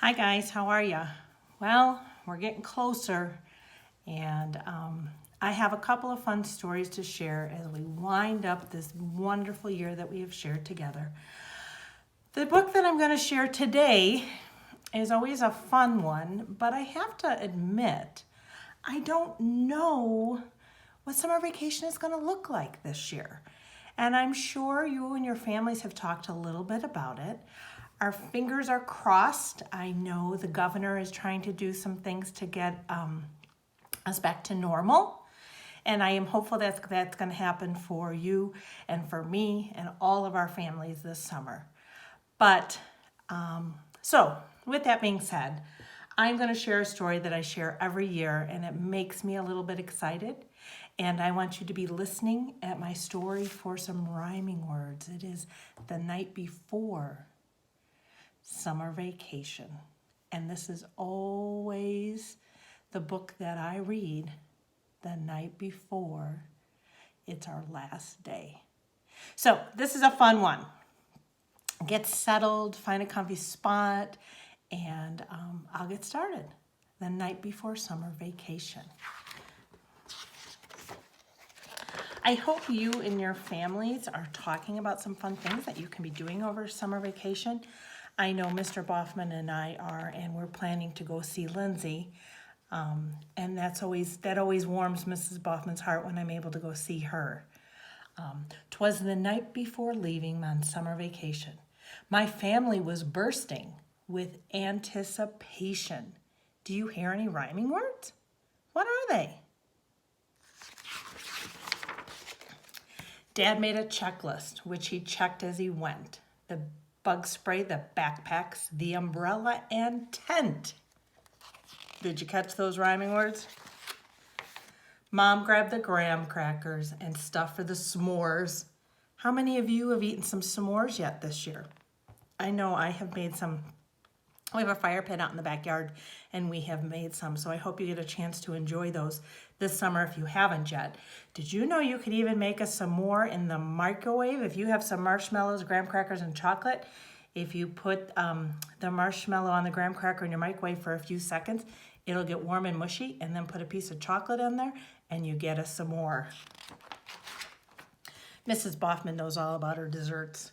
Hi guys, how are ya? Well, we're getting closer and I have a couple of fun stories to share as we wind up this wonderful year that we have shared together. The book that I'm going to share today is always a fun one, but I have to admit, I don't know what summer vacation is going to look like this year. And I'm sure you and your families have talked a little bit about it. Our fingers are crossed. I know the governor is trying to do some things to get us back to normal. And I am hopeful that's going to happen for you and for me and all of our families this summer. But so with that being said, I'm going to share a story that I share every year, and it makes me a little bit excited. And I want you to be listening at my story for some rhyming words. It is The Night Before Summer Vacation. And this is always the book that I read the night before it's our last day. So this is a fun one. Get settled, find a comfy spot, and I'll get started. The Night Before Summer Vacation. I hope you and your families are talking about some fun things that you can be doing over summer vacation. I know Mr. Boffman and I are, and we're planning to go see Lindsay. And that always warms Mrs. Boffman's heart when I'm able to go see her. 'Twas the night before leaving on summer vacation. My family was bursting with anticipation. Do you hear any rhyming words? What are they? Dad made a checklist, which he checked as he went. The bug spray, the backpacks, the umbrella, and tent. Did you catch those rhyming words? Mom grabbed the graham crackers and stuff for the s'mores. How many of you have eaten some s'mores yet this year? I know I have made some. We have a fire pit out in the backyard, and we have made some, so I hope you get a chance to enjoy those this summer if you haven't yet. Did you know you could even make a s'more in the microwave? If you have some marshmallows, graham crackers, and chocolate, if you put the marshmallow on the graham cracker in your microwave for a few seconds, it'll get warm and mushy, and then put a piece of chocolate in there, and you get a s'more. Mrs. Boffman knows all about her desserts.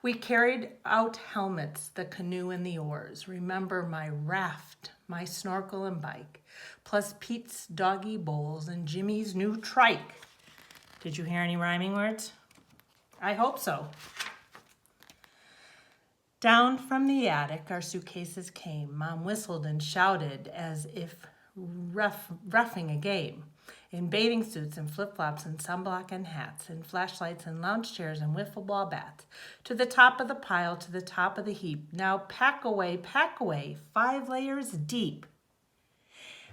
We carried out helmets, the canoe, and the oars. Remember my raft, my snorkel and bike, plus Pete's doggy bowls and Jimmy's new trike. Did you hear any rhyming words? I hope so. Down from the attic, our suitcases came. Mom whistled and shouted as if roughing a game. In bathing suits and flip-flops and sunblock and hats and flashlights and lounge chairs and wiffle ball bats. To the top of the pile, to the top of the heap. Now pack away, 5 layers deep.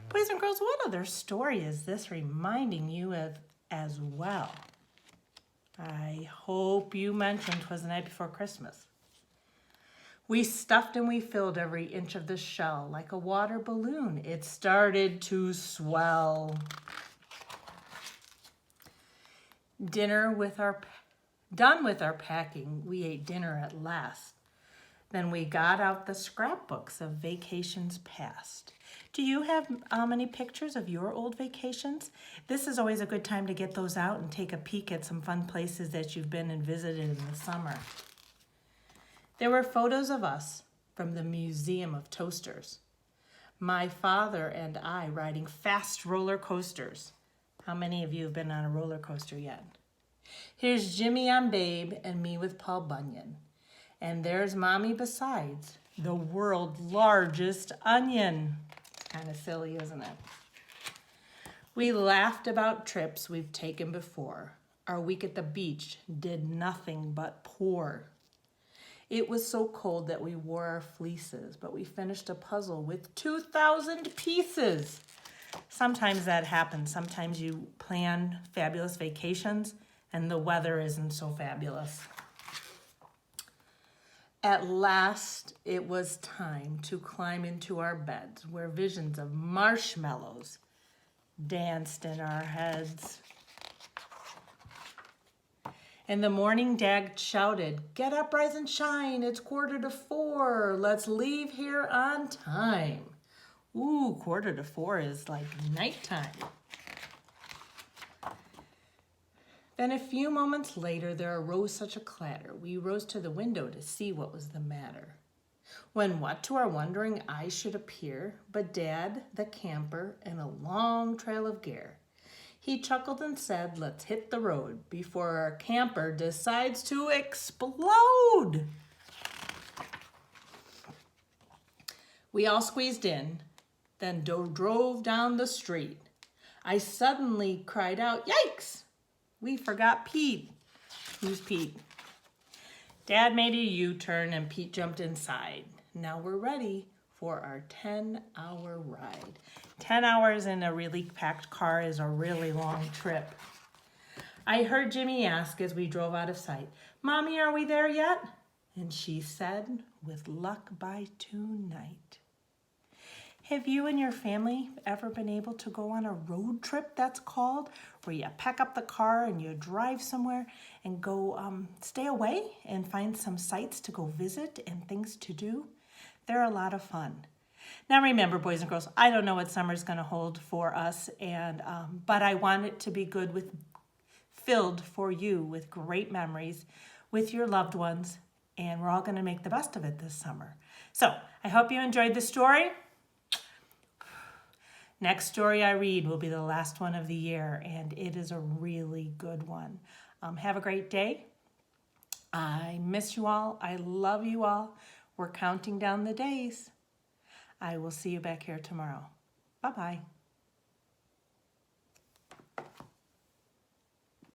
Boys and girls, what other story is this reminding you of as well? I hope you mentioned 'twas the night before Christmas. We stuffed and we filled every inch of the shell like a water balloon. It started to swell. Done with our packing, we ate dinner at last. Then we got out the scrapbooks of vacations past. Do you have any pictures of your old vacations? This is always a good time to get those out and take a peek at some fun places that you've been and visited in the summer. There were photos of us from the Museum of Toasters. My father and I riding fast roller coasters. How many of you have been on a roller coaster yet? Here's Jimmy on Babe and me with Paul Bunyan. And there's Mommy besides, the world's largest onion. Kind of silly, isn't it? We laughed about trips we've taken before. Our week at the beach did nothing but pour. It was so cold that we wore our fleeces, but we finished a puzzle with 2,000 pieces. Sometimes that happens. Sometimes you plan fabulous vacations and the weather isn't so fabulous. At last, it was time to climb into our beds where visions of marshmallows danced in our heads. In the morning, Dad shouted, "Get up, rise and shine. It's 3:45. Let's leave here on time." Ooh, 3:45 is like nighttime. Then a few moments later, there arose such a clatter. We rose to the window to see what was the matter. When what to our wondering eyes should appear but Dad, the camper, and a long trail of gear. He chuckled and said, "Let's hit the road before our camper decides to explode." We all squeezed in, then drove down the street. I suddenly cried out, "Yikes! We forgot Pete." Who's Pete? Dad made a U-turn and Pete jumped inside. Now we're ready for our 10-hour ride. 10 hours in a really packed car is a really long trip. I heard Jimmy ask as we drove out of sight, "Mommy, are we there yet?" And she said, "With luck by tonight." Have you and your family ever been able to go on a road trip, that's called, where you pack up the car and you drive somewhere and go stay away and find some sites to go visit and things to do? They're a lot of fun. Now remember, boys and girls, I don't know what summer's going to hold for us, but I want it to be good, filled for you with great memories with your loved ones, and we're all going to make the best of it this summer. So I hope you enjoyed the story. Next story I read will be the last one of the year, and it is a really good one. Have a great day. I miss you all. I love you all. We're counting down the days. I will see you back here tomorrow. Bye-bye.